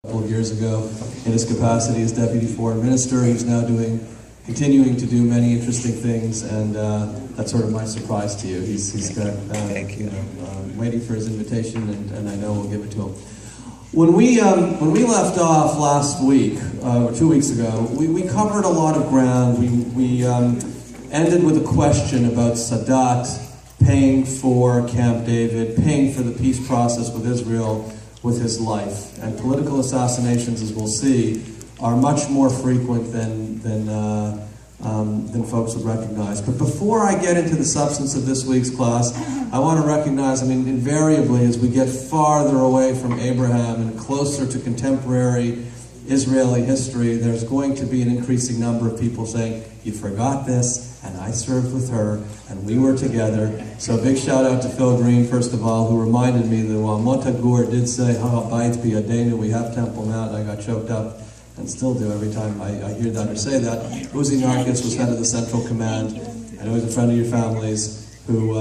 couple of years ago in his capacity as Deputy Foreign Minister. He's now continuing to do many interesting things, and that's sort of my surprise to you. He's got, waiting for his invitation, and I know we'll give it to him. When we left off last week, or 2 weeks ago, we covered a lot of ground. We ended with a question about Sadat paying for Camp David, paying for the peace process with Israel with his life. And political assassinations, as we'll see, are much more frequent than folks would recognize. But before I get into the substance of this week's class, I want to recognize, invariably, as we get farther away from Abraham and closer to contemporary Israeli history, there's going to be an increasing number of people saying, you forgot this, and I served with her, and we were together. So big shout out to Phil Green, first of all, who reminded me that while Montagur did say, Bait Biyadenu, we have Temple Mount, I got choked up, and still do every time I hear that or say that. Uzi Narkis was head of the Central Command. I know he's a friend of your family's, who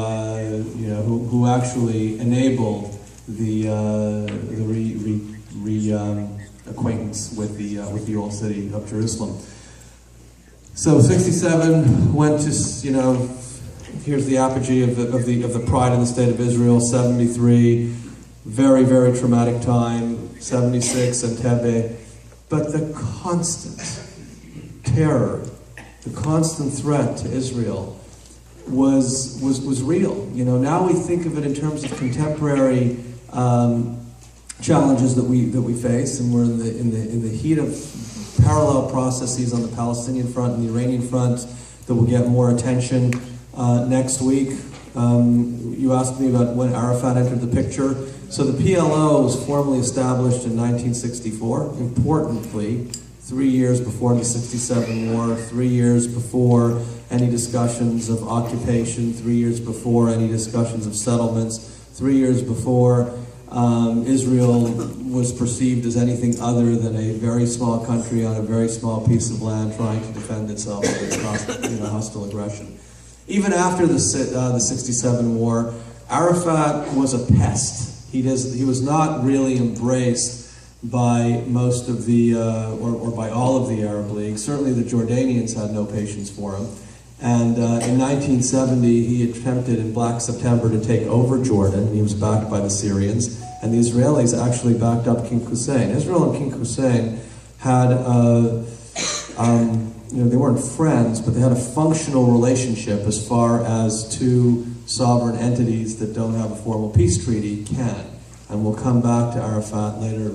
actually enabled the acquaintance with the old city of Jerusalem. So 67 went to, here's the apogee of the pride in the state of Israel. 73, very, very traumatic time. 76, Entebbe. But the constant terror, the constant threat to Israel was real. Now we think of it in terms of contemporary challenges that we face, and we're in the heat of parallel processes on the Palestinian front and the Iranian front that will get more attention next week. You asked me about when Arafat entered the picture. So the PLO was formally established in 1964, importantly, 3 years before the 67 war, 3 years before any discussions of occupation, 3 years before any discussions of settlements, 3 years before Israel was perceived as anything other than a very small country on a very small piece of land trying to defend itself against hostile aggression. Even after the 67 war, Arafat was a pest. He was not really embraced by most of the, or by all of the Arab League. Certainly the Jordanians had no patience for him. And in 1970, he attempted in Black September to take over Jordan. He was backed by the Syrians. And the Israelis actually backed up King Hussein. Israel and King Hussein had, they weren't friends, but they had a functional relationship as far as two sovereign entities that don't have a formal peace treaty can. And we'll come back to Arafat later,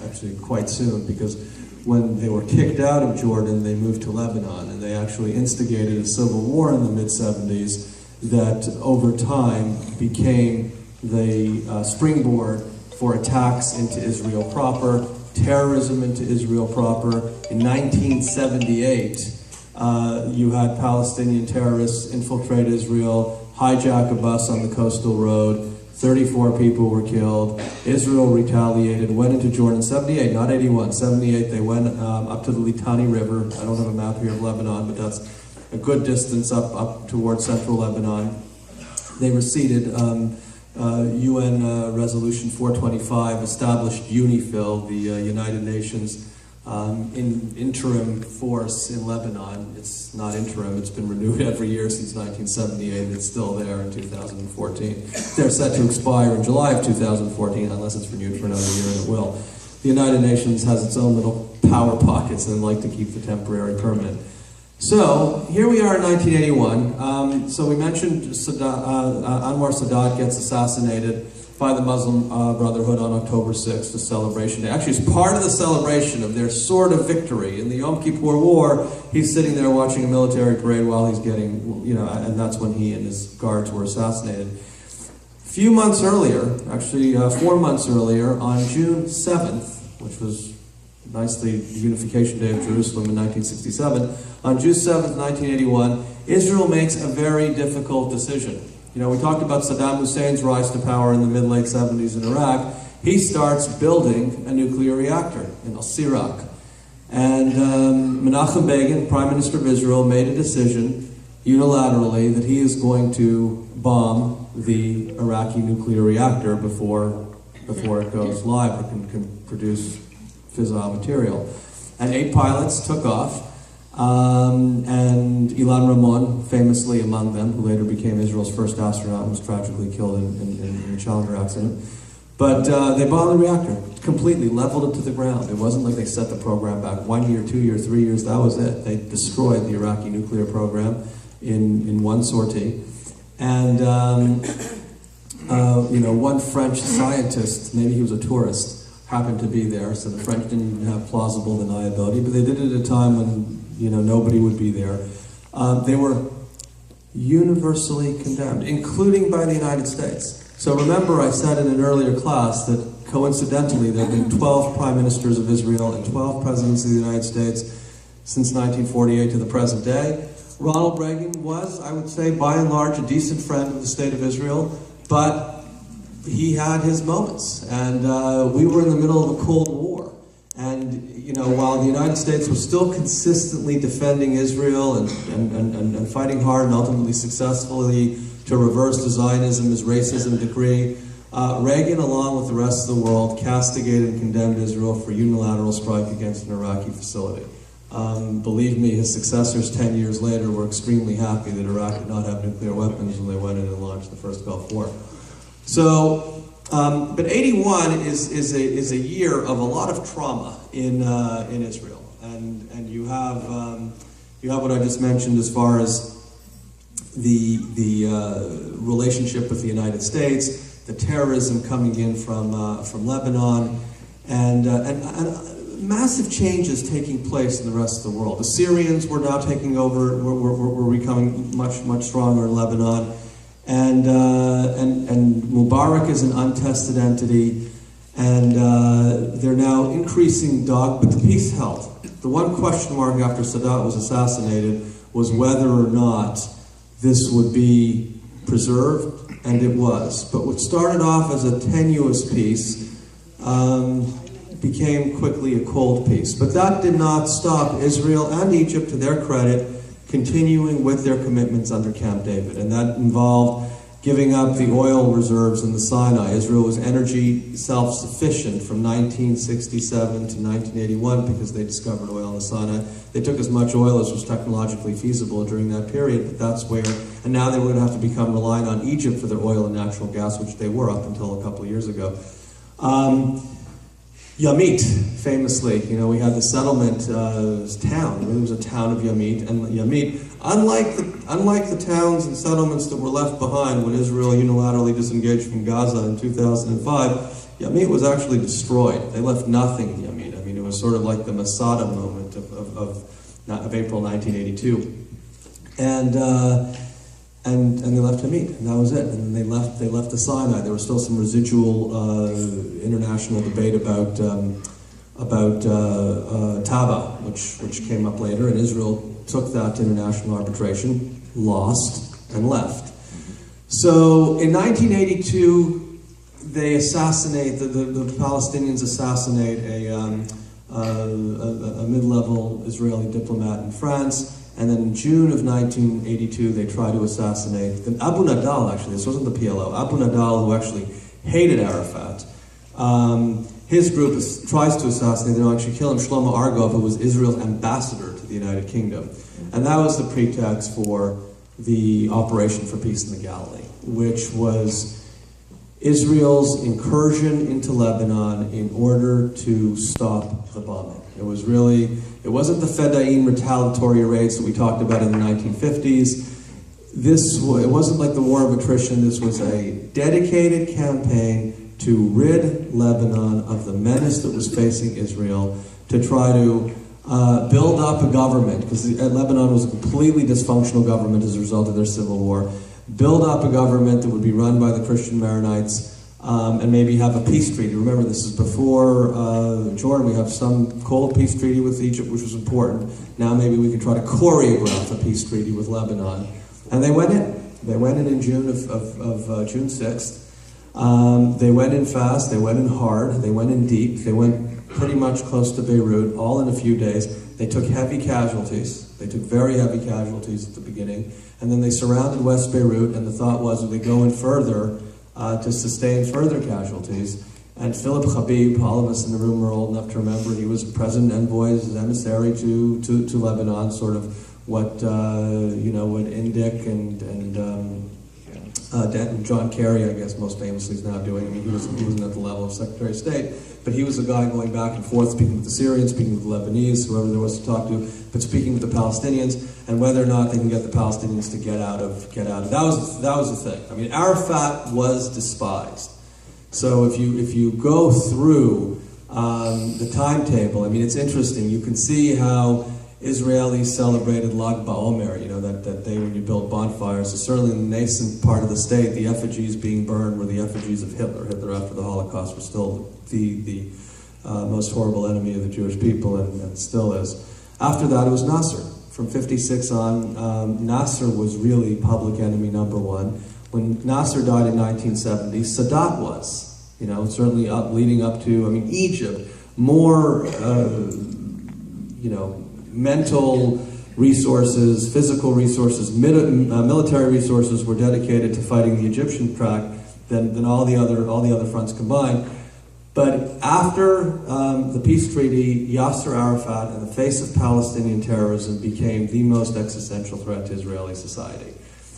actually quite soon, because when they were kicked out of Jordan, they moved to Lebanon, and they actually instigated a civil war in the mid-70s that over time became the springboard for attacks into Israel proper, terrorism into Israel proper. In 1978, you had Palestinian terrorists infiltrate Israel, hijack a bus on the coastal road. 34 people were killed. Israel retaliated, went into Jordan. 78, not 81, 78, they went up to the Litani River. I don't have a map here of Lebanon, but that's a good distance up towards central Lebanon. They receded. UN Resolution 425 established UNIFIL, the United Nations interim force in Lebanon. It's not interim, it's been renewed every year since 1978. It's still there in 2014. They're set to expire in July of 2014 unless it's renewed for another year, and it will. The United Nations has its own little power pockets and like to keep the temporary permanent. So here we are in 1981. So we mentioned Anwar Sadat gets assassinated by the Muslim Brotherhood on October 6th, the celebration day. Actually, it's part of the celebration of their sort of victory. In the Yom Kippur War, he's sitting there watching a military parade while he's getting, and that's when he and his guards were assassinated. A few months earlier, actually 4 months earlier, on June 7th, which was nicely the unification day of Jerusalem in 1967, on June 7th, 1981, Israel makes a very difficult decision. We talked about Saddam Hussein's rise to power in the mid-late 70s in Iraq. He starts building a nuclear reactor in al-Sirak. And Menachem Begin, Prime Minister of Israel, made a decision unilaterally that he is going to bomb the Iraqi nuclear reactor before it goes live or can produce fissile material. And 8 pilots took off, and Ilan Ramon, famously among them, who later became Israel's first astronaut, was tragically killed in a Challenger accident. But they bombed the reactor completely, leveled it to the ground. It wasn't like they set the program back 1 year, 2 years, 3 years. That was it. They destroyed the Iraqi nuclear program in one sortie. And one French scientist, maybe he was a tourist, happened to be there, so the French didn't even have plausible deniability, but they did it at a time when nobody would be there. They were universally condemned, including by the United States. So remember, I said in an earlier class that coincidentally there have been 12 prime ministers of Israel and 12 presidents of the United States since 1948 to the present day. Ronald Reagan was, I would say, by and large, a decent friend of the state of Israel, but he had his moments, and we were in the middle of a Cold War. And while the United States was still consistently defending Israel and fighting hard and ultimately successfully to reverse the Zionism's racism decree, Reagan, along with the rest of the world, castigated and condemned Israel for unilateral strike against an Iraqi facility. Believe me, his successors 10 years later were extremely happy that Iraq did not have nuclear weapons when they went in and launched the first Gulf War. So, but 81 is a year of a lot of trauma in Israel, and you have what I just mentioned as far as the relationship with the United States, the terrorism coming in from Lebanon, and massive changes taking place in the rest of the world. The Syrians were now taking over, were becoming much stronger in Lebanon. And Mubarak is an untested entity, and they're now increasing but the peace held. The one question mark after Sadat was assassinated was whether or not this would be preserved, and it was. But what started off as a tenuous peace became quickly a cold peace. But that did not stop Israel and Egypt, to their credit, continuing with their commitments under Camp David, and that involved giving up the oil reserves in the Sinai. Israel was energy self-sufficient from 1967 to 1981 because they discovered oil in the Sinai. They took as much oil as was technologically feasible during that period, but that's where, and now they were going to have to become reliant on Egypt for their oil and natural gas, which they were up until a couple of years ago. Yamit, famously, we had the settlement town. It was a town of Yamit, and Yamit, unlike the towns and settlements that were left behind when Israel unilaterally disengaged from Gaza in 2005, Yamit was actually destroyed. They left nothing in Yamit. I mean, it was sort of like the Masada moment of April 1982, and they left Yamit, and that was it. And they left the Sinai. There was still some residual international debate about Taba, which came up later, and Israel took that to international arbitration, lost, and left. So in 1982, they assassinate the Palestinians assassinate a mid-level Israeli diplomat in France. And then in June of 1982, they tried to assassinate Abu Nadal, actually. This wasn't the PLO. Abu Nadal, who actually hated Arafat. His group tries to assassinate, they don't actually kill him, Shlomo Argov, who was Israel's ambassador to the United Kingdom. And that was the pretext for the Operation for Peace in the Galilee, which was Israel's incursion into Lebanon in order to stop the bombing. It wasn't the Fedayeen retaliatory raids that we talked about in the 1950s. It wasn't like the war of attrition. This was a dedicated campaign to rid Lebanon of the menace that was facing Israel, to try to build up a government, because Lebanon was a completely dysfunctional government as a result of their civil war, build up a government that would be run by the Christian Maronites, and maybe have a peace treaty. Remember, this is before Jordan. We have some cold peace treaty with Egypt, which was important. Now maybe we could try to choreograph a peace treaty with Lebanon. And they went in. They went in June of June 6th. They went in fast. They went in hard. They went in deep. They went pretty much close to Beirut, all in a few days. They took heavy casualties. They took very heavy casualties at the beginning. And then they surrounded West Beirut, and the thought was, if they go in further, to sustain further casualties. And Philip Habib, all of us in the room are old enough to remember, he was President Envoy, his emissary to Lebanon, sort of what what Indyk and John Kerry, I guess most famously, is now doing. I mean, he wasn't at the level of Secretary of State, but he was the guy going back and forth, speaking with the Syrians, speaking with the Lebanese, whoever there was to talk to, but speaking with the Palestinians, and whether or not they can get the Palestinians to get out of. That was the thing. I mean, Arafat was despised. So if you go through the timetable, I mean, it's interesting. You can see how Israelis celebrated Lag BaOmer, that day when you build bonfires. So certainly in the nascent part of the state, the effigies being burned were the effigies of Hitler. Hitler, after the Holocaust, was still the most horrible enemy of the Jewish people, and still is. After that, it was Nasser. From 56 on, Nasser was really public enemy number one. When Nasser died in 1970, Sadat was. Certainly leading up to, Egypt, more, mental resources, physical resources, military resources were dedicated to fighting the Egyptian track than all the other fronts combined. But after the peace treaty, Yasser Arafat, in the face of Palestinian terrorism, became the most existential threat to Israeli society.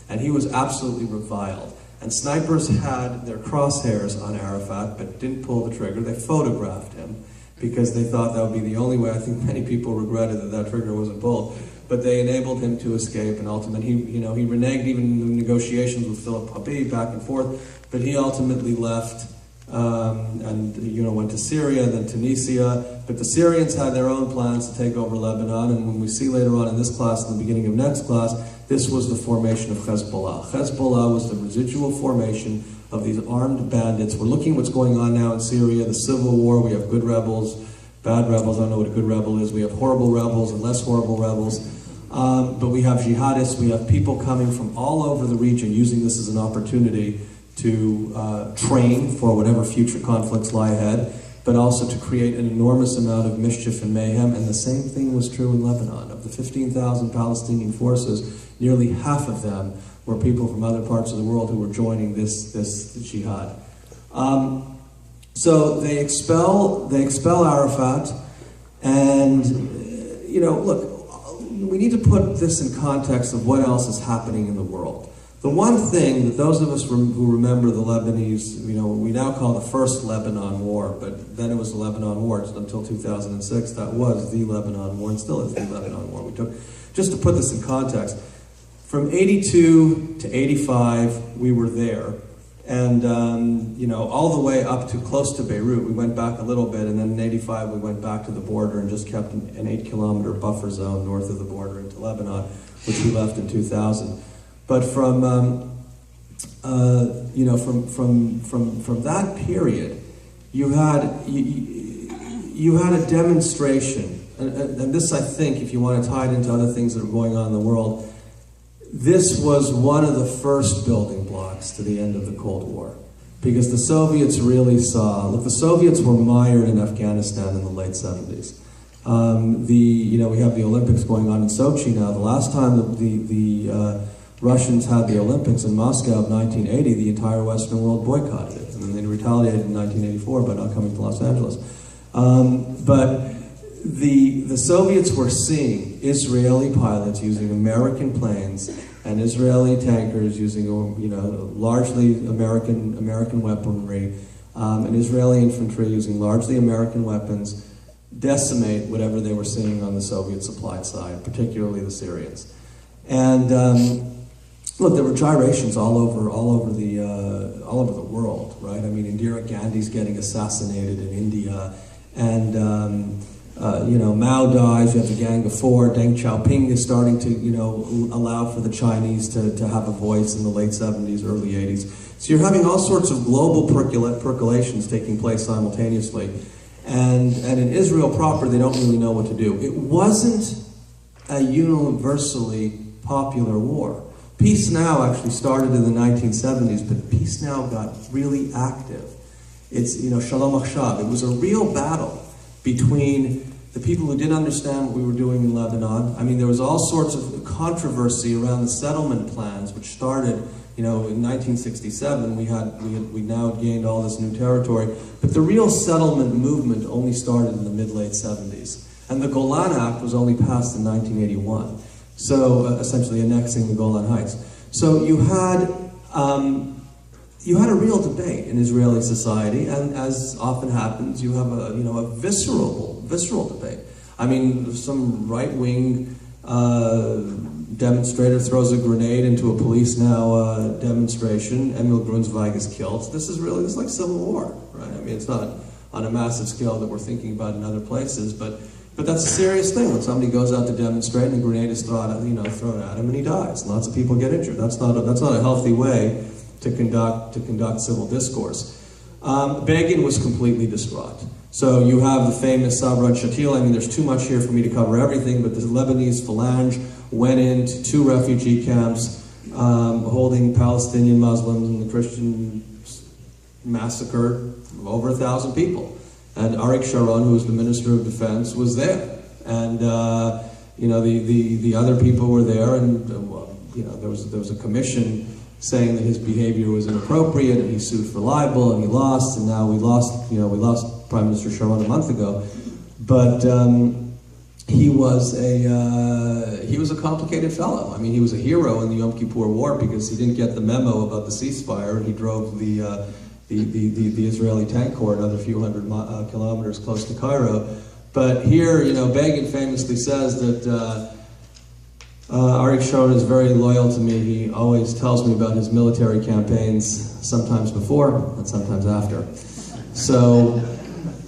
And he was absolutely reviled. And snipers had their crosshairs on Arafat, but didn't pull the trigger. They photographed him because they thought that would be the only way. I think many people regretted that trigger wasn't pulled. But they enabled him to escape, and ultimately, he reneged even in the negotiations with Philip Habib back and forth, but he ultimately left and went to Syria, then Tunisia. But the Syrians had their own plans to take over Lebanon, and when we see later on in this class, in the beginning of next class, this was the formation of Hezbollah. Hezbollah was the residual formation of these armed bandits. We're looking at what's going on now in Syria, the civil war. We have good rebels, bad rebels. I don't know what a good rebel is. We have horrible rebels and less horrible rebels. But we have jihadists. We have people coming from all over the region using this as an opportunity to train for whatever future conflicts lie ahead, but also to create an enormous amount of mischief and mayhem. And the same thing was true in Lebanon. Of the 15,000 Palestinian forces, nearly half of them were people from other parts of the world who were joining this jihad. So they expel Arafat, and look, we need to put this in context of what else is happening in the world. The one thing that those of us who remember the Lebanese, we now call the first Lebanon War, but then it was the Lebanon War until 2006. That was the Lebanon War, and still is the Lebanon War. Just to put this in context, from 82 to 85, we were there. And, all the way up to close to Beirut. We went back a little bit, and then in 85, we went back to the border and just kept an 8-kilometer buffer zone north of the border into Lebanon, which we left in 2000. But from that period, you had a demonstration, and this, I think, if you want to tie it into other things that are going on in the world, this was one of the first building blocks to the end of the Cold War, because the Soviets really saw. Look, the Soviets were mired in Afghanistan in the late 70s. We have the Olympics going on in Sochi now. The last time the Russians had the Olympics in Moscow of 1980, the entire Western world boycotted it, and then they retaliated in 1984 by not coming to Los Angeles. But the Soviets were seeing Israeli pilots using American planes and Israeli tankers using largely American weaponry, and Israeli infantry using largely American weapons decimate whatever they were seeing on the Soviet supplied side, particularly the Syrians. And look, there were gyrations all over the world, right? I mean, Indira Gandhi's getting assassinated in India, and Mao dies. You have the Gang of Four. Deng Xiaoping is starting to allow for the Chinese to have a voice in the late 70s, early 80s. So you're having all sorts of global percolations taking place simultaneously, and in Israel proper, they don't really know what to do. It wasn't a universally popular war. Peace Now actually started in the 1970s, but Peace Now got really active. It's, Shalom Achshav. It was a real battle between the people who didn't understand what we were doing in Lebanon. I mean, there was all sorts of controversy around the settlement plans, which started, in 1967. We now gained all this new territory, but the real settlement movement only started in the mid-late 70s. And the Golan Act was only passed in 1981. So, essentially annexing the Golan Heights. So you had a real debate in Israeli society, and as often happens, you have a visceral debate. I mean, some right-wing demonstrator throws a grenade into a Police Now demonstration. Emil Grunzweig is killed. This is like civil war, right? I mean, it's not on a massive scale that we're thinking about in other places, but that's a serious thing when somebody goes out to demonstrate and a grenade is thrown at him and he dies. And lots of people get injured. That's not a healthy way to conduct civil discourse. Begin was completely distraught. So you have the famous Sabra and Shatila. I mean, there's too much here for me to cover everything, but the Lebanese phalange went into 2 refugee camps, holding Palestinian Muslims, and the Christians massacred over 1,000 people. And Arik Sharon, who was the Minister of Defense, was there. And the other people were there, and there was a commission saying that his behavior was inappropriate, and he sued for libel, and he lost, and now we lost Prime Minister Sharon a month ago. But he was a complicated fellow. I mean, he was a hero in the Yom Kippur War because he didn't get the memo about the ceasefire, and he drove the Israeli tank corps another few hundred kilometers close to Cairo. But here, Begin famously says that Arik Sharon is very loyal to me. He always tells me about his military campaigns, sometimes before and sometimes after. So,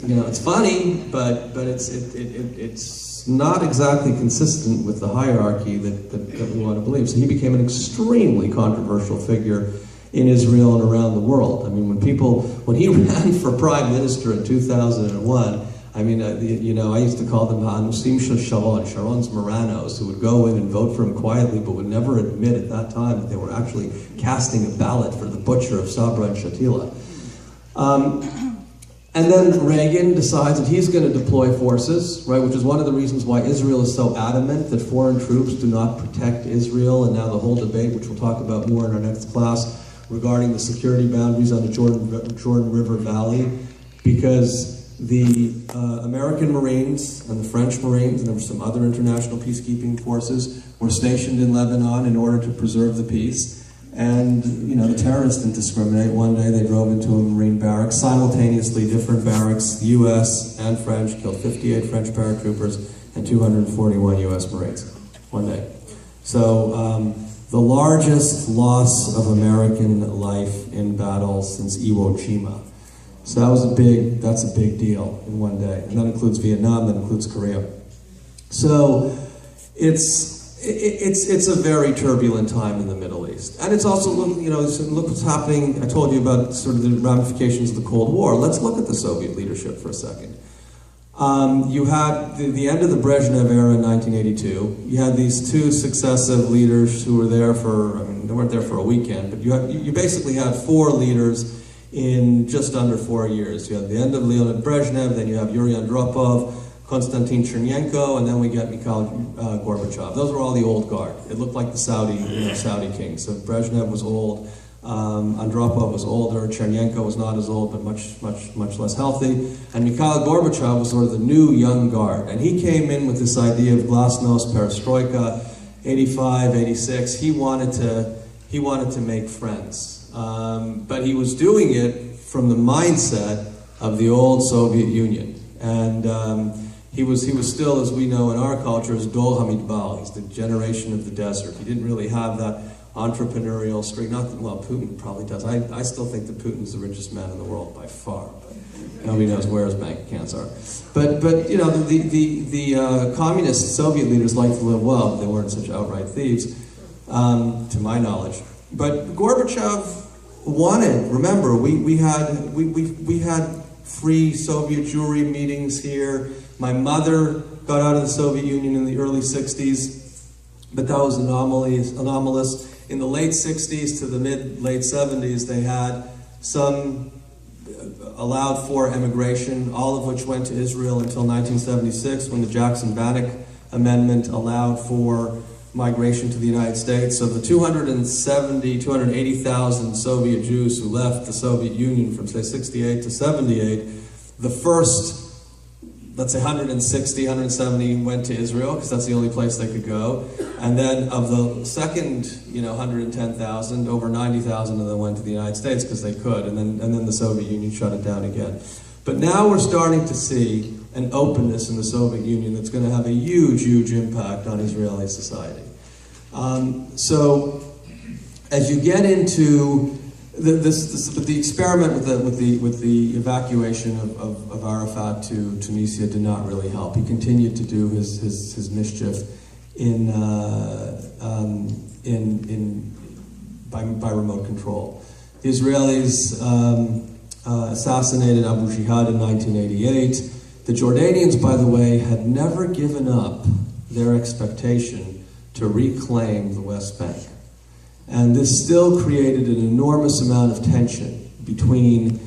it's funny, but it's not exactly consistent with the hierarchy that we want to believe. So he became an extremely controversial figure in Israel and around the world. I mean, when he ran for prime minister in 2001, I mean, I used to call them Hanusim Shel Sharon, Sharon's Moranos, who would go in and vote for him quietly, but would never admit at that time that they were actually casting a ballot for the butcher of Sabra and Shatila. And then Reagan decides that he's going to deploy forces, right, which is one of the reasons why Israel is so adamant that foreign troops do not protect Israel, and now the whole debate, which we'll talk about more in our next class, regarding the security boundaries on the Jordan River Valley, because the American Marines and the French Marines, and there were some other international peacekeeping forces, were stationed in Lebanon in order to preserve the peace. And, the terrorists didn't discriminate. One day they drove into a Marine barracks, simultaneously different barracks, US and French, killed 58 French paratroopers and 241 US Marines, one day. So, the largest loss of American life in battle since Iwo Jima. So that's a big deal in one day. And that includes Vietnam, that includes Korea. So it's a very turbulent time in the Middle East. And it's also, look what's happening. I told you about sort of the ramifications of the Cold War. Let's look at the Soviet leadership for a second. You had the end of the Brezhnev era in 1982. You had these 2 successive leaders who were there they weren't there for a weekend, but you basically had 4 leaders in just under 4 years. You had the end of Leonid Brezhnev, then you have Yuri Andropov, Konstantin Chernenko, and then we get Mikhail Gorbachev. Those were all the old guard. It looked like the Saudi king. So Brezhnev was old, Andropov was older, Chernenko was not as old, but much less healthy, and Mikhail Gorbachev was sort of the new young guard. And he came in with this idea of glasnost, perestroika, 85, 86. He wanted to make friends, but he was doing it from the mindset of the old Soviet Union. And he was still, as we know in our culture, as Dol Hamidbal. He's the generation of the desert. He didn't really have that entrepreneurial streak. Not that, well, Putin probably does. I still think that Putin's the richest man in the world by far. But nobody knows where his bank accounts are. But the communist Soviet leaders liked to live well, but they weren't such outright thieves, to my knowledge. But Gorbachev wanted. Remember, we had free Soviet Jewry meetings here. My mother got out of the Soviet Union in the early 60s, but that was anomalous. In the late 60s to the mid-late 70s, they had some allowed for emigration, all of which went to Israel until 1976, when the Jackson-Vanik Amendment allowed for migration to the United States. So the 280,000 Soviet Jews who left the Soviet Union from, say, 68 to 78, the first, let's say 160, 170 went to Israel, because that's the only place they could go. And then of the second, 110,000, over 90,000 of them went to the United States because they could, and then the Soviet Union shut it down again. But now we're starting to see an openness in the Soviet Union that's going to have a huge, huge impact on Israeli society. So as you get into the experiment with the evacuation of Arafat to Tunisia did not really help. He continued to do his mischief by remote control. The Israelis assassinated Abu Jihad in 1988. The Jordanians, by the way, had never given up their expectation to reclaim the West Bank. And this still created an enormous amount of tension between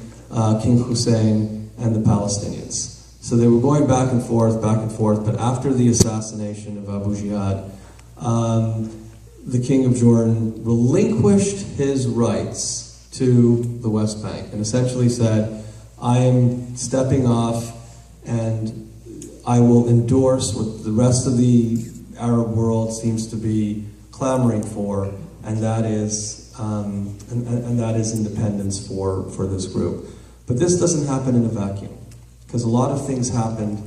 King Hussein and the Palestinians. So they were going back and forth, but after the assassination of Abu Jihad, the King of Jordan relinquished his rights to the West Bank and essentially said, I am stepping off and I will endorse what the rest of the Arab world seems to be clamoring for, and that is independence for this group. But this doesn't happen in a vacuum, because a lot of things happened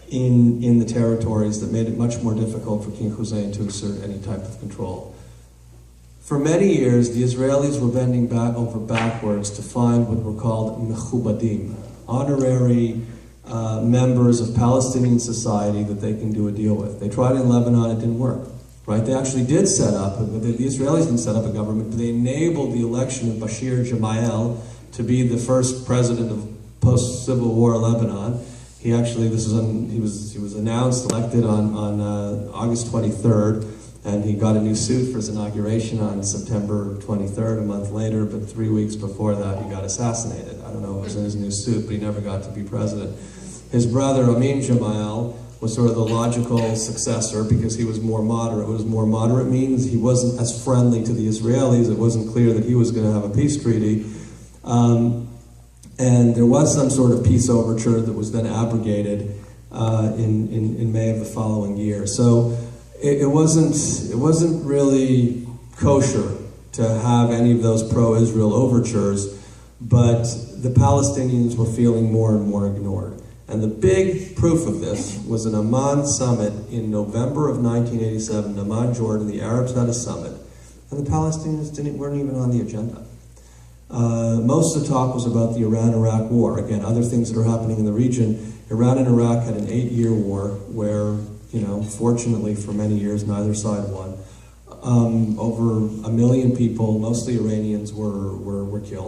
in the territories that made it much more difficult for King Hussein to assert any type of control. For many years, the Israelis were bending over backwards to find what were called mechubadim, honorary members of Palestinian society that they can do a deal with. They tried in Lebanon, it didn't work. Right? They actually did set up, the Israelis didn't set up a government, but they enabled the election of Bashir Gemayel to be the first president of post-Civil War Lebanon. He actually, he was announced, elected on August 23rd, and he got a new suit for his inauguration on September 23rd, a month later, but 3 weeks before that he got assassinated. I don't know if it was in his new suit, but he never got to be president. His brother, Amin Gemayel, was sort of the logical successor because he was more moderate. What does more moderate means? He wasn't as friendly to the Israelis. It wasn't clear that he was going to have a peace treaty. And there was some sort of peace overture that was then abrogated in May of the following year. So it wasn't really kosher to have any of those pro-Israel overtures, but the Palestinians were feeling more and more ignored. And the big proof of this was an Amman summit in November of 1987. Amman, Jordan, the Arabs had a summit, and the Palestinians weren't even on the agenda. Most of the talk was about the Iran-Iraq war. Again, other things that are happening in the region. Iran and Iraq had an 8-year war where, fortunately for many years, neither side won. Over 1 million people, mostly Iranians, were killed.